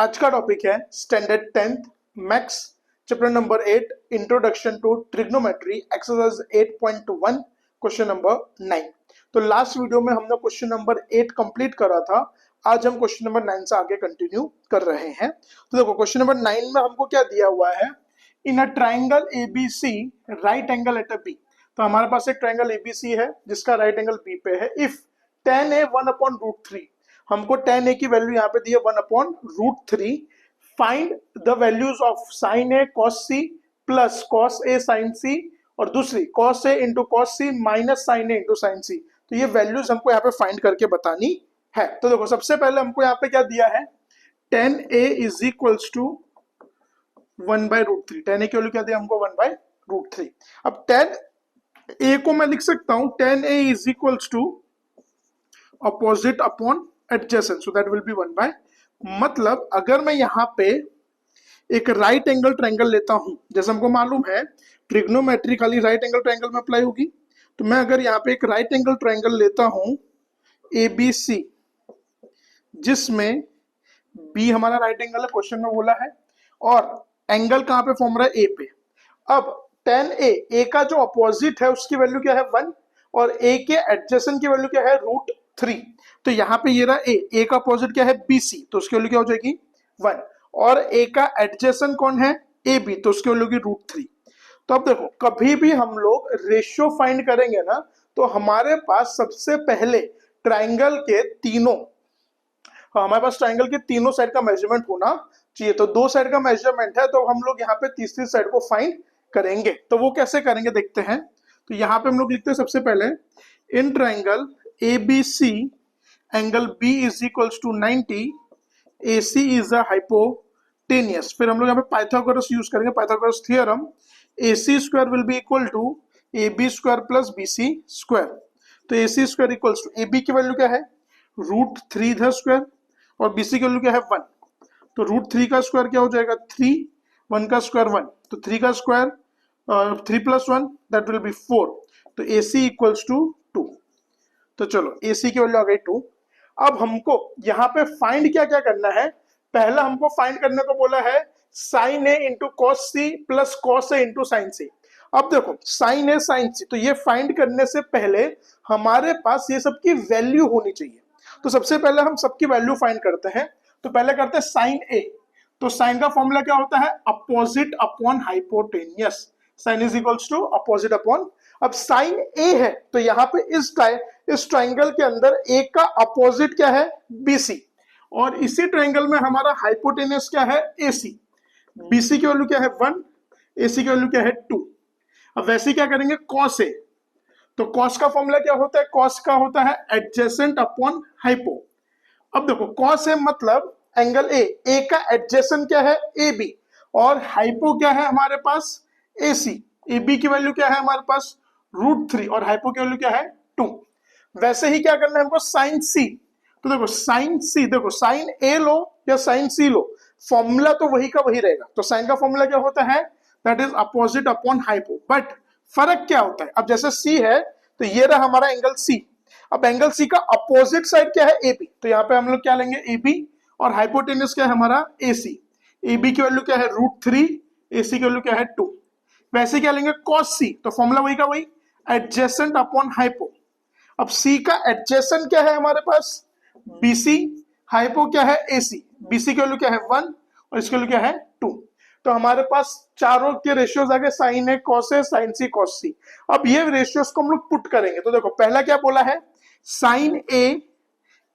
आज का टॉपिक है standard 10th maths chapter number 8 introduction to trigonometry exercise 8.1 question number 9। तो लास्ट वीडियो में हमने क्वेश्चन नंबर 8 कंप्लीट करा था। आज हम क्वेश्चन नंबर 9 से आगे कंटिन्यू कर रहे हैं। तो देखो क्वेश्चन नंबर 9 में हमको क्या दिया हुआ है, in a triangle ABC right angle at a B. तो हमारे पास एक ट्राइंगल एबीसी है जिसका राइट एंगल बी पे है। इफ tan a 1/√3, हमको tan a की वैल्यू यहाँ पे दी है 1/√3। Find the values of sin a cos c plus cos a sin c और दूसरी cos a into cos c minus sin a into sin c। तो ये वैल्यूज हमको यहाँ पे फाइंड करके बतानी है। तो देखो सबसे पहले हमको यहाँ पे क्या दिया है, tan a is equals to 1/√3। tan a की वैल्यू क्या दिया हमको 1/√3। अब tan a को मैं लिख सकता हूं tan a is equals to opposite upon adjacent, so that will be 1/, मतलब अगर मैं यहाँ पे एक राइट एंगल ट्रायंगल लेता हूं, जैसे हमको मालूम है ट्रिग्नोमेट्री खाली राइट एंगल ट्रायंगल में अप्लाई होगी, तो मैं अगर यहाँ पे एक राइट एंगल ट्रायंगल लेता हूं ABC, जिसमें B हमारा राइट एंगल है, क्वेश्चन में बोला है, और एंगल कहाँ पे फॉर्म रहा है A पे। अब tan A का जो अपोजिट है उसकी वैल्यू क्या है 1 और A के एडजेसेंट की वैल्यू क्या है √3। तो यहाँ पे ये रहा A का अपोजिट क्या है BC, तो उसकी वैल्यू क्या हो जाएगी 1, और A का एडजेसेंट कौन है AB, तो उसकी वैल्यू की √3। तो अब देखो कभी भी हम लोग रेशियो फाइंड करेंगे ना, तो हमारे पास सबसे पहले ट्राइंगल के तीनों, हमारे पास ट्राइंगल के तीनों साइड का मेजरमेंट होना चाहिए। तो दो साइड का मेजरमेंट है, तो हम लोग यहाँ पे तीसरी साइड को फाइंड करेंगे। तो वो कैसे करेंगे देखते हैं। तो यहाँ पे हम लोग लिखते हैं सबसे पहले in triangle ABC angle B is equals to 90, AC is a hypotenuse. फिर हम लोग यहाँ पे पाइथागोरस यूज करेंगे, Pythagoras theorem, AC square will be equal to AB square plus BC square. तो AC square equals to AB की value क्या है √3 इधर स्क्वायर और BC की वैल्यू क्या है 1, तो √3 का स्क्वायर क्या हो जाएगा 3, 1 का स्क्वायर 1, तो 3 का स्क्वायर 3 + 1 दैट विल बी 4। तो AC इक्वल्स टू 2। तो चलो AC की वैल्यू आ गई 2। अब हमको यहाँ पे फाइंड क्या क्या करना है, पहला हमको फाइंड करने को बोला है sin A into cos C plus cos A into sin C। अब देखो sin A sin C, तो ये फाइंड करने से पहले हमारे पास ये सब की वैल्यू होनी चाहिए। तो सबसे पहले हम सबकी वैल्यू फाइंड करते हैं। तो पहले करते हैं sin A। तो sin का फॉर्मूला क्या होता है opposite upon hypotenuse, sin is equals to opposite upon. अब sin A है तो यहाँ पे इस ट्राइंगल के अंदर A का अपोजिट क्या है BC, और इसी ट्राइंगल में हमारा हाइपोटेनियस क्या है AC। BC की वैल्यू क्या है 1, AC की वैल्यू क्या है 2। अब वैसे क्या करेंगे cos A, तो cos का फॉर्मूला क्या होता है, cos का होता है एडजेसेंट अपॉन हाइपो। अब देखो cos A मतलब एंगल A का एडजेसेंट क्या है AB, और हाइपो क्या है हमारे पास AC। AB की वैल्यू क्या है हमारे पास √3 और हाइपो की वैल्यू क्या है 2। वैसे ही क्या करना है हमको sin C। तो देखो sin C, देखो sin A लो या sin C लो, फॉर्मूला तो वही का वही रहेगा। तो sin का फॉर्मूला क्या होता है that is opposite upon hypo, but फर्क क्या होता है, अब जैसे C है तो ये रहा हमारा एंगल C। अब एंगल C का अपोजिट साइड क्या है AB, तो यहाँ पे हम लोग क्या लेंगे AB, और हाइपोटेनियस क्या है हमारा AC। AB की वैल्यू क्या है √3, AC की वैल्यू क्या है 2। वैसे क्या लेंगे cos C, तो फॉर्मूला वही का वही एडजेसेंट अपॉन हाइपो। अब C का एडजेसेंट क्या है हमारे पास BC, हाइपो क्या है AC। BC की वैल्यू क्या है 1 और इसकी वैल्यू क्या है 2। तो हमारे पास चारों के रेशियोज आ गए sin A cos A sin C cos C। अब ये रेशियोज को हम लोग पुट करेंगे। तो देखो पहला क्या बोला है sin A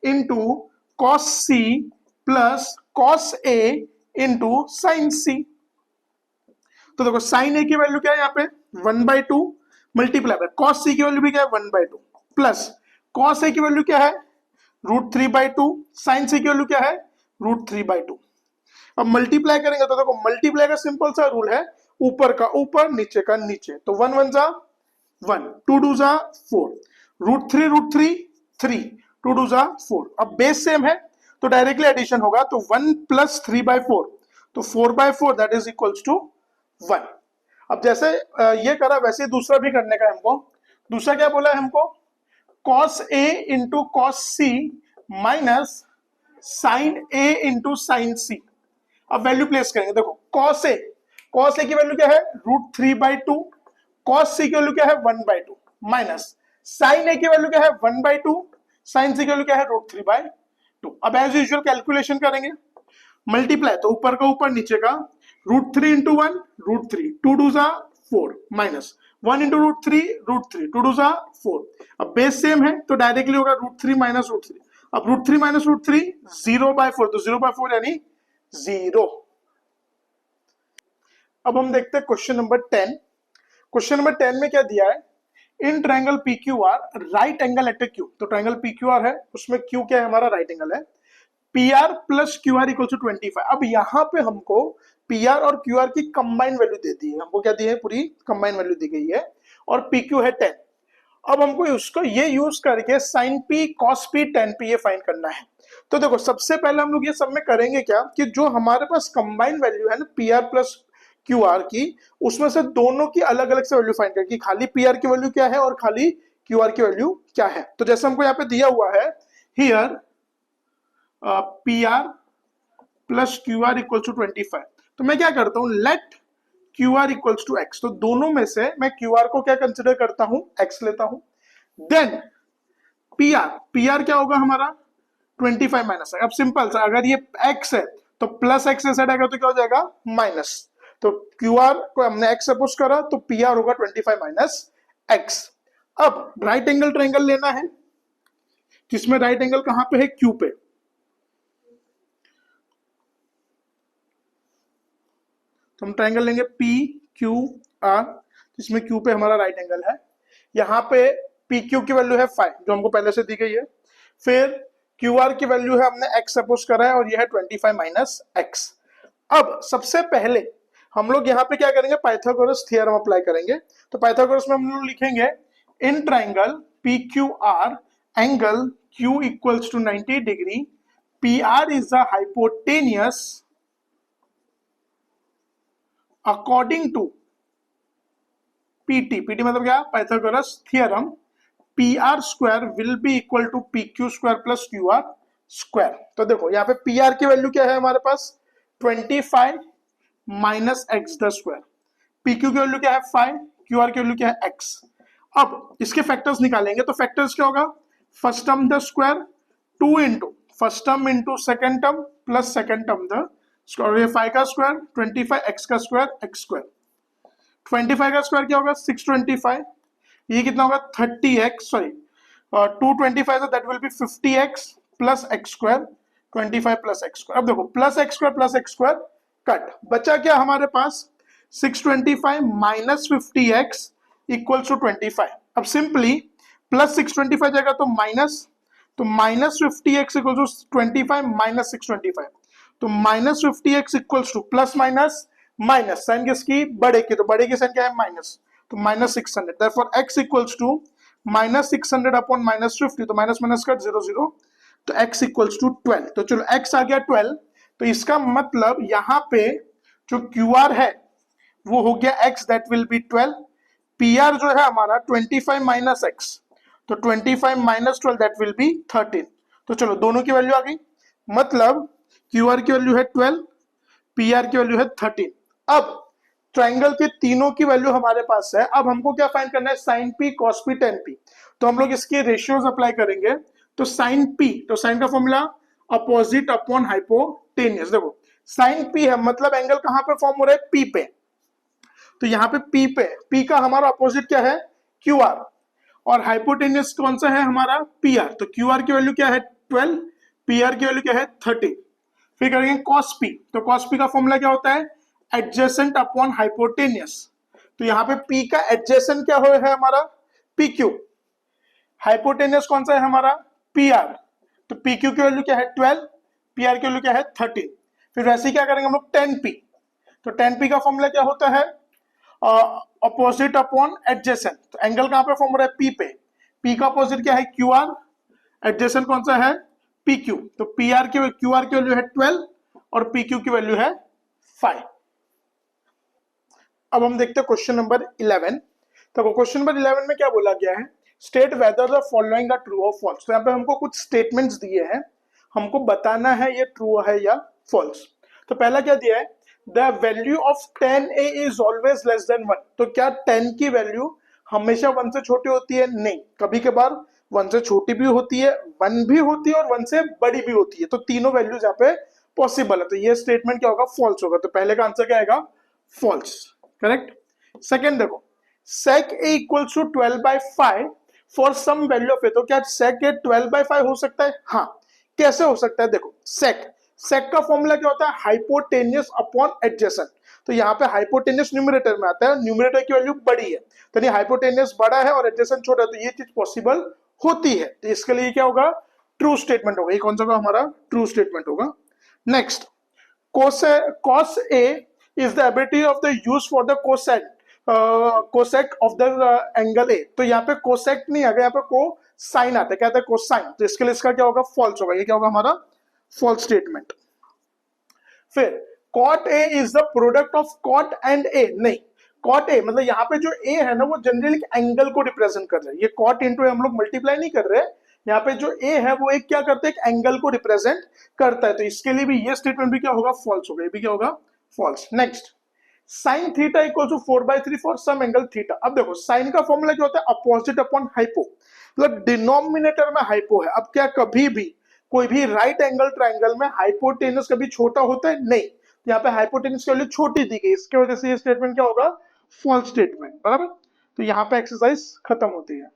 into cos C plus cos A into sin C। तो देखो sin A की वैल्यू क्या है यहाँ पे 1/2 मल्टीप्लाई बाय cos C की वैल्यू भी क्या है 1/2 प्लस cos A की वैल्यू क्या है √3/2, sin C की वैल्यू क्या है √3/2। अब मल्टीप्लाई करेंगे तो देखो मल्टीप्लाई का सिंपल सा रूल है ऊपर का ऊपर नीचे का नीचे, तो 1 1 जा 1, 2 2 जा 4, √3 3, 2 2 जा 4। अब बेस सेम है तो डायरेक्टली एडिशन होगा, तो 1 + 3/4, तो 4/4 दैट इज इक्वल्स टू 1। अब जैसे ये करा वैसे ही दूसरा भी करने का हमको। दूसरा क्या बोला है हमको cos A into cos C minus sin A into sin C। अब वैल्यू प्लेस करेंगे, देखो cos ए की वैल्यू क्या है √3/2, cos c की वैल्यू क्या है 1/2 माइनस sin ए की वैल्यू क्या है 1/2, sin c की वैल्यू क्या है √3/2। अब एज यूजुअल कैलकुलेशन करेंगे, मल्टीप्लाई तो ऊपर का ऊपर नीचे का √3 इंटू 1 √3, 2 2 जा 4 माइनस 1 इंटू √3 √3, 2 2 जा 4। अब बेस सेम है तो डायरेक्टली होगा √3 माइनस √3। अब √3 माइनस √3 0/4, तो 0/4 यानी 0। अब हम देखते हैं क्वेश्चन नंबर 10। क्वेश्चन नंबर 10 में क्या दिया है, in triangle PQR right angle at a Q. तो ट्रायंगल PQR है, उसमें क्यू क्या है हमारा राइट एंगल है, PR plus QR equal to 25। अब यहाँ पे हमको PR और QR की कंबाइंड वैल्यू दे दी है, हमको क्या दी है पूरी कंबाइंड वैल्यू दी गई है, और PQ है 10। अब हमको उसको ये यूज करके sin P cos P tan P ये फाइंड करना है। तो देखो सबसे पहले हम लोग ये सब में करेंगे क्या कि जो हमारे पास कंबाइंड वैल्यू है ना PR प्लस QR की, उसमें से दोनों की अलग अलग से वैल्यू फाइंड करके खाली PR की वैल्यू क्या है और खाली QR की वैल्यू क्या है। तो जैसे हमको यहाँ पे दिया हुआ है here PR plus QR equal to 25, तो मैं क्या करता हूं let QR equals to x। तो दोनों में से मैं QR को क्या कंसिडर करता हूं x लेता हूं, देन PR क्या होगा हमारा 25 माइनस। अब सिंपल सा, अगर ये x है तो प्लस x साइड आएगा तो क्या हो जाएगा माइनस, तो QR को हमने x सपोज करा तो PR होगा 25 माइनस x। अब राइट एंगल ट्रायंगल लेना है, जिसमें राइट एंगल कहां पे है Q पे, तो हम ट्रायंगल लेंगे PQR, जिसमें Q पे हमारा राइट एंगल है। यहाँ पे PQ की वैल्यू है 5 जो हमको पहले से दी गई है, फिर QR की वैल्यू है हमने x सपोज करा है और यह है 25 माइनस x। अब सबसे पहले हम लोग यहाँ पे क्या करेंगे, पाइथागोरस थ्योरम अप्लाई करेंगे। तो पाइथागोरस में हम लोग लिखेंगे in triangle PQR angle Q equals to 90 degree, PR is the hypotenuse according to PT मतलब क्या, Pythagoras theorem, PR square will be equal to PQ square plus QR square. तो देखो यहाँ पे PR की वैल्यू क्या है हमारे पास 25 minus x the square, PQ की वैल्यू क्या है 5, QR की वैल्यू क्या है x। अब इसके फैक्टर्स निकालेंगे, तो फैक्टर्स क्या होगा, first term the square 2 into first term into second term plus second term the square, ये 5 का स्क्वायर 25 x का स्क्वायर x स्क्वायर, 25 का स्क्वायर क्या होगा 625, ये कितना होगा 30x, sorry 225 that will B 50x plus x square 25 plus x square. अब देखो प्लस x स्क्वायर कट, बचा क्या हमारे पास 625 माइनस 50x इक्वल्स टू 25। अब सिंपली प्लस 625 जाएगा तो minus 50x equals to 25 minus 625, तो minus 50x equals to plus minus minus, sign किसकी बड़े की, तो बड़े की साइन क्या है माइनस, तो minus 600, therefore x equals to minus 600 upon minus 50, तो माइनस माइनस कट 0 0, तो x इक्वल्स टू 12। तो चलो x आ गया 12, तो इसका मतलब यहाँ पे जो QR है वो हो गया x that will B 12, PR जो है हमारा 25 माइनस x, तो 25 माइनस 12 दैट विल बी 13। तो चलो दोनों की वैल्यू आ गई, मतलब QR की वैल्यू है 12, PR की वैल्यू है 13। अब ट्रायंगल के तीनों की वैल्यू हमारे पास है, अब हमको क्या फाइंड करना है sin P cos P tan P। तो हम लोग इसके रेशियोज अप्लाई करेंगे, तो sin P, तो sin का फॉर्मूला अपोजिट अपॉन हाइपोटेनियस। देखो sin P है मतलब एंगल कहां पे फॉर्म हो रहा है P पे, तो यहाँ पे P का हमारा अपोजिट क्या है QR, और हाइपोटेनियस कौन सा है हमारा PR, तो QR की वैल्यू क्या है 12, PR की वैल्यू क्या है 13। फिर करेंगे cos P, तो cos P का फॉर्मूला क्या होता है एडजेसेंट अपॉन हाइपोटेनियस, तो यहाँ पे P का एडजेसेंट क्या हो है हमारा PQ, हाइपोटेनियस कौन सा है हमारा PR, तो PQ की वैल्यू क्या है 12, PR की वैल्यू क्या है 13। फिर वैसे क्या करेंगे हम लोग tan P, तो tan P का फॉर्मूला क्या होता है अपोजिट अपॉन एडजेसेंट, तो एंगल कहां पे फॉर्म हो रहा है P पे, P का अपोजिट क्या है QR, एडजेसेंट कौन सा है PQ, तो PR की QR की वैल्यू है 12 और PQ की वैल्यू है 5। अब हम देखते हैं क्वेश्चन नंबर 11। तो क्वेश्चन नंबर 11 में क्या बोला गया है, state whether the following are true और फॉल्स। तो यहाँ पे हमको कुछ स्टेटमेंट्स दिए हैं, हमको बताना है ये ट्रू है या फॉल्स। तो पहला क्या दिया है, the value of 10a is always less than 1। तो क्या 10 की वैल्यू हमेशा 1 से छोटी होती है? नहीं, कभी कभार 1 से छोटी भी होती है, 1 भी होती है और 1 से बड़ी भी होती है। तो तीनों वैल्यूज यहाँ पे पॉसिबल है। तो ये स्टेटमेंट क्या होगा, फॉल्स होगा। तो पहले का आंसर क्या आएगा, फॉल्स, करेक्ट। सेकेंड देखो, sec a equals to 12/5 for some value of a. तो क्या sec a 12/5 हो सकता है? हाँ। कैसे हो सकता है, देखो sec का फॉर्मूला क्या होता है, हाइपोटेनियस अपॉन एडजेसेंट। तो यहाँ पे हाइपोटेनियस न्यूमरेटर में आता है, न्यूमरेटर की वैल्यू बड़ी है, तो नहीं हाइपोटेनियस बड़ा है और एडजेसेंट छोटा है, तो ये चीज पॉसिबल होती है। तो इसके लिए क्या होगा, ट्रू स्टेटमेंट होगा। ये कौन सा होगा हमारा, ट्रू स्टेटमेंट होगा। Next, cos A is the ability of the use for the cosec of the angle A। तो यहाँ पे cosec नहीं आएगा, यहाँ पे cosine आता है, क्या आता है, cosine। तो इसके लिए इसका क्या होगा, false होगा। ये क्या होगा हमारा, false statement। फिर cot A is the product of cot and A। नहीं, cot A मतलब यहाँ पे जो A है ना वो जनरली एंगल को रिप्रेजेंट कर रहा है। ये cot इंटू हम लोग मल्टीप्लाई नहीं कर रहे, यहाँ पे जो A है वो एक क्या करता है, एक एंगल को रिप्रेजेंट करता है। तो इसके लिए भी ये स्टेटमेंट भी क्या होगा, फॉल्स होगा। ये भी क्या होगा, false. Next, sine theta equal to 4/3 for some angle theta. अब देखो साइन का फॉर्मूला क्या होता है, अपोजिट अपॉन हाइपो, मतलब डिनोमिनेटर में हाइपो है। अब क्या कभी भी कोई भी राइट एंगल ट्राइंगल में हाइपोटेनस कभी छोटा होता है? नहीं, यहाँ पे हाइपोटेनस की वैल्यू छोटी दी गई, इसके वजह से ये स्टेटमेंट क्या होगा, फॉल्स स्टेटमेंट, बराबर। तो यहाँ पे एक्सरसाइज खत्म होती है।